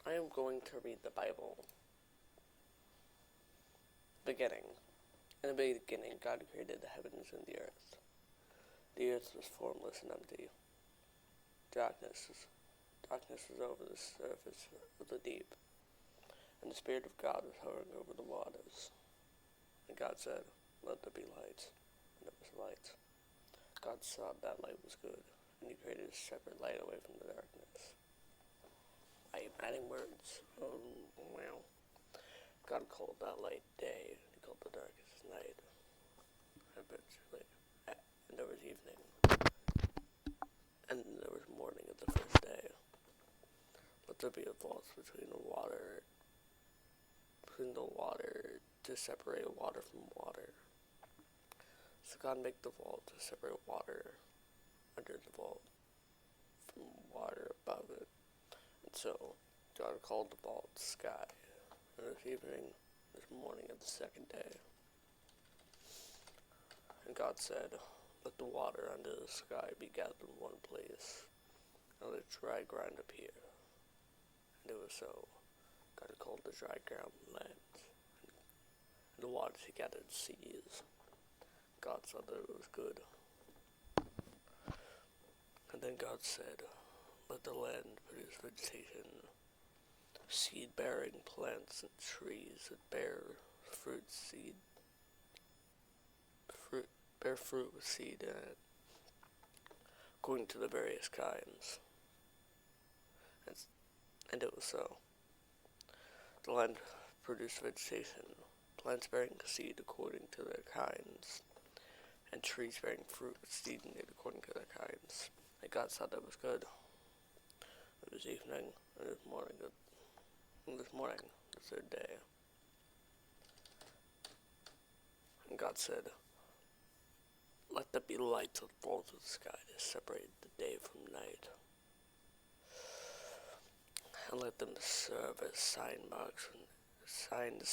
I am going to read the Bible. Beginning. In the beginning, God created the heavens and the earth. The earth was formless and empty. Darkness was over the surface of the deep, and the Spirit of God was hovering over the waters. And God said, "Let there be light," and there was light. God saw that light was good, and He created a separate light away from the darkness. I am adding words. Wow. God called that light day, and He called the darkness night. Eventually, and there was evening, and there was morning of the first day. Let there be a vault between the water to separate water from water. So God made the vault to separate water under the vault from water above it. And so God called the vault sky. And this evening, this morning of the second day. And God said, "Let the water under the sky be gathered in one place, and let dry ground appear." And it was so. God called the dry ground land, and the waters He gathered seas. God saw that it was good. And then God said, "Let the land produce vegetation, seed-bearing plants and trees that bear fruit with seed in it, according to the various kinds." And it was so. The land produced vegetation, plants bearing seed according to their kinds, and trees bearing fruit with seed in it according to their kinds. And God saw that it was good. It was evening, and it was morning, the third day. And God said, "Let there be lights that fall to the sky to separate the day from night, and let them serve as signs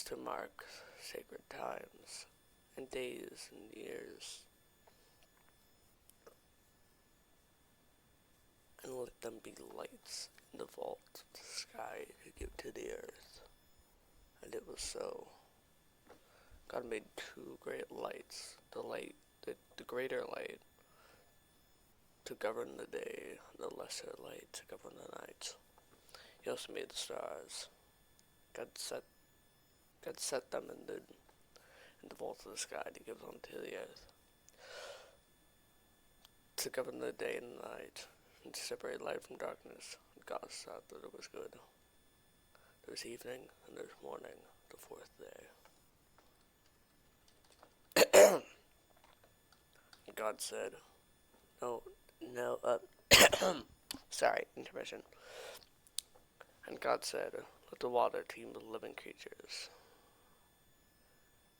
to mark sacred times, and days and years. And let them be lights in the vault of the sky to give to the earth." And it was so. God made two great lights, the greater light to govern the day, the lesser light to govern the night. He also made the stars. God set them in the vault of the sky to give them to the earth, to govern the day and the night, and to separate light from darkness. And God saw that it was good. There was evening, and there was morning, the fourth day. And God said, sorry, intermission. And God said, "Let the water teem with living creatures,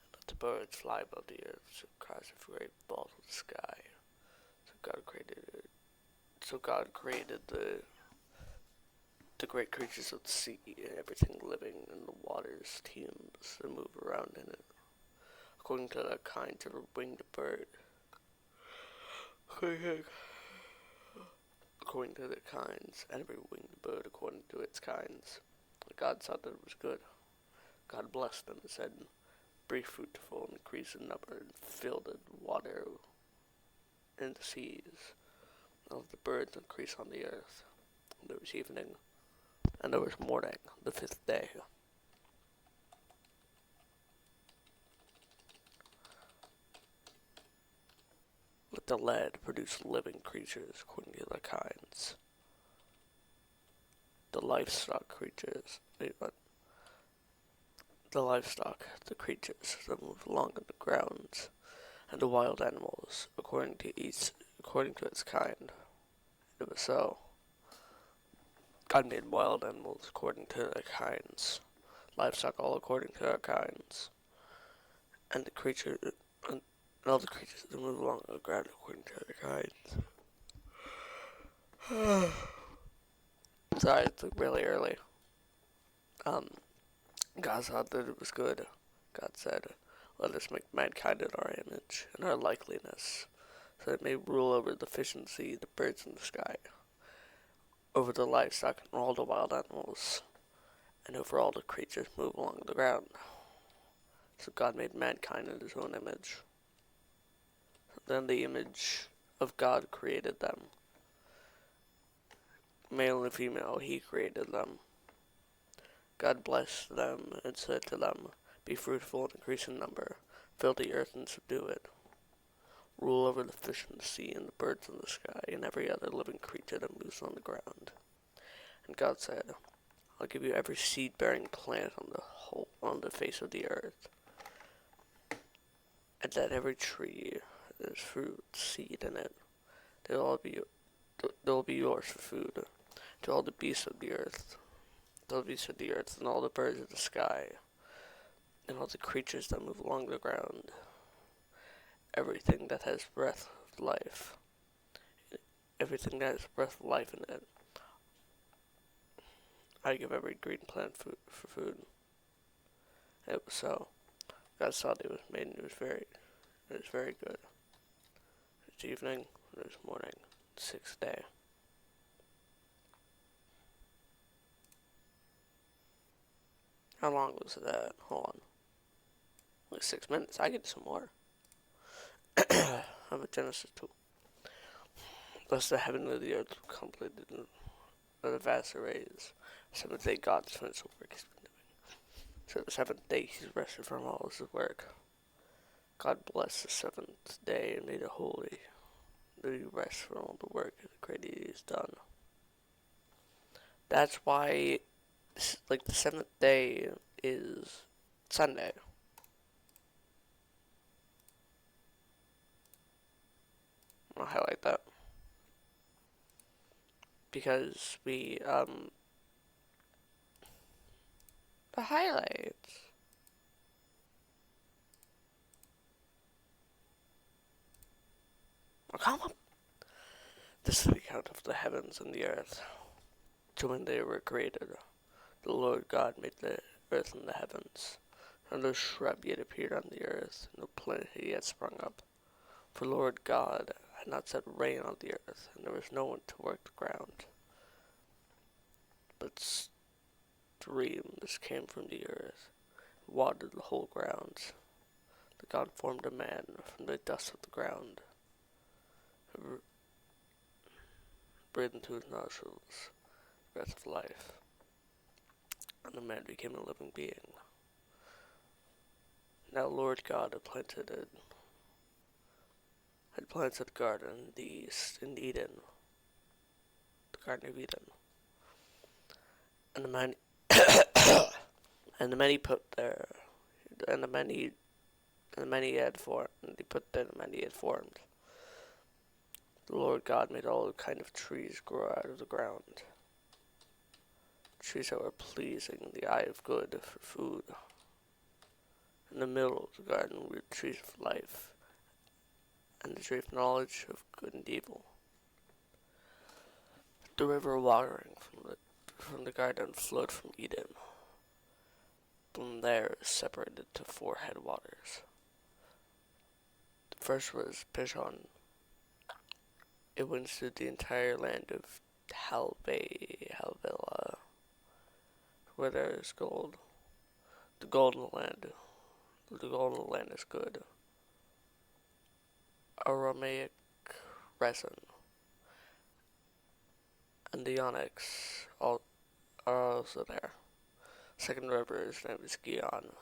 and let the birds fly above the earth across the great vault of the sky." So God created the great creatures of the sea, and everything living in the water's teams that move around in it, according to the kinds of a winged bird. According to their kinds, and every winged bird according to its kinds. God saw that it was good. God blessed them and said, "Be fruitful and increase in number, and fill the water in the seas, and let the birds increase on the earth." And there was evening, and there was morning, the fifth day. Let the land produce living creatures according to their kinds. The livestock, the creatures that move along on the ground, and the wild animals according to its kind. It was so. God made wild animals according to their kinds, livestock all according to their kinds, and all the creatures that move along on the ground according to their kinds. Sorry, it's really early. God saw that it was good. God said, "Let us make mankind in our image, and our likeness, so that it may rule over the fish in the sea, the birds in the sky, over the livestock and all the wild animals, and over all the creatures move along the ground. So God made mankind in his own image. Then the image of God created them. Male and female, he created them. God blessed them and said to them, "Be fruitful and increase in number, fill the earth and subdue it. Rule over the fish in the sea and the birds in the sky and every other living creature that moves on the ground." And God said, "I'll give you every seed-bearing plant on the face of the earth, and that every tree that has fruit, seed in it, they'll be yours for food. To all the beasts of the earth, and all the birds of the sky, and all the creatures that move along the ground, everything that has breath of life, everything that has breath of life in it, I give every green plant for food." And it was so. God saw that it was made, and it was very good. It was evening, and it was morning, the sixth day. How long was that? Hold on. Like 6 minutes. I get some more. How about Genesis 2? Thus the heaven and the earth were completed in the vast arrays. The seventh day God finished the work he's been doing. So the seventh day he rested from all his work. God blessed the seventh day and made it holy, that he rest from all the work and the great he has done. That's why, like, the seventh day is Sunday. I'll highlight that. Because the highlights. Oh, come on. This is the account of the heavens and the earth. To when they were created, the Lord God made the earth and the heavens, and no shrub yet appeared on the earth, no plant had yet sprung up. For the Lord God had not set rain on the earth, and there was no one to work the ground. But streams came from the earth, and watered the whole ground. The God formed a man from the dust of the ground, and breathed into his nostrils the breath of life, and the man became a living being. Now Lord God had planted a garden in the east, in Eden, the Garden of Eden. And the man and the man he put there, and the man he had formed, and he put there the man he had formed. The Lord God made all kind of trees grow out of the ground, trees that were pleasing in the eye of good for food. In the middle of the garden were the trees of life, and the tree of knowledge of good and evil. The river watering from the garden flowed from Eden. From there it separated to 4 headwaters. The first was Pishon. It went through the entire land of Halvila, where there is gold. The golden land is good. Aramaic resin and the onyx are also there. Second river is named as Gihon.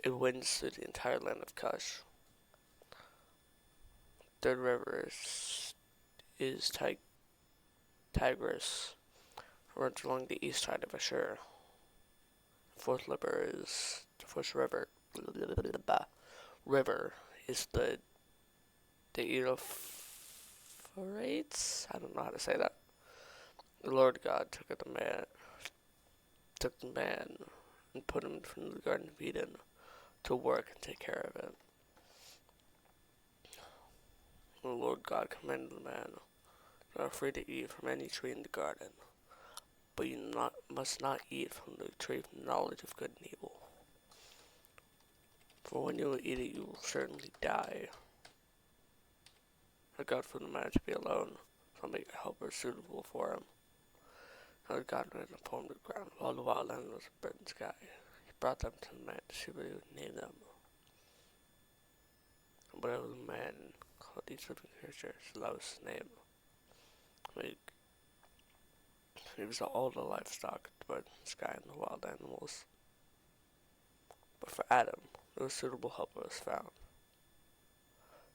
It winds through the entire land of Cush. Third river is Tigris, runs along the east side of Ashur. Fourth river is the Euphrates. I don't know how to say that. The Lord God took the man and put him from the Garden of Eden to work and take care of it. The Lord God commanded the man, "You are free to eat from any tree in the garden, but you must not eat from the tree of knowledge of good and evil. For when you eat it, you will certainly die." And God found the man to be alone, so I'll make a helper suitable for him. God made them form the ground, while the wild animals of bird and sky. He brought them to the man to see what he would name them. And whatever the man called each living creature, so that was his name. He was all the livestock, the birds and sky, and the wild animals. But for Adam, no suitable helper was found.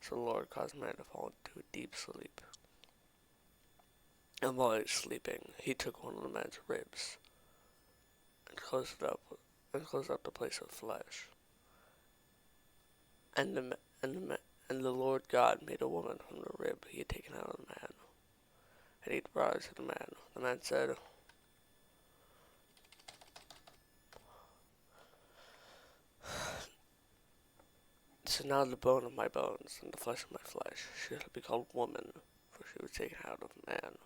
So the Lord caused man to fall into a deep sleep. And while he was sleeping, he took one of the man's ribs and closed up the place of flesh. And the Lord God made a woman from the rib he had taken out of the man, and he brought her to the man. The man said, "This is now the bone of my bones and the flesh of my flesh. She shall be called woman, for she was taken out of man.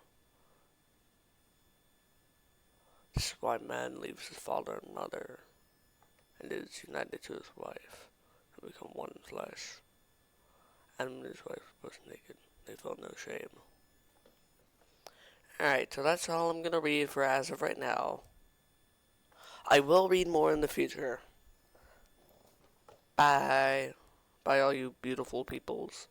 This is why man leaves his father and mother, and is united to his wife, and become one flesh. Adam and his wife were both naked. They felt no shame." Alright, so that's all I'm gonna read for as of right now. I will read more in the future. Bye. Bye, all you beautiful peoples.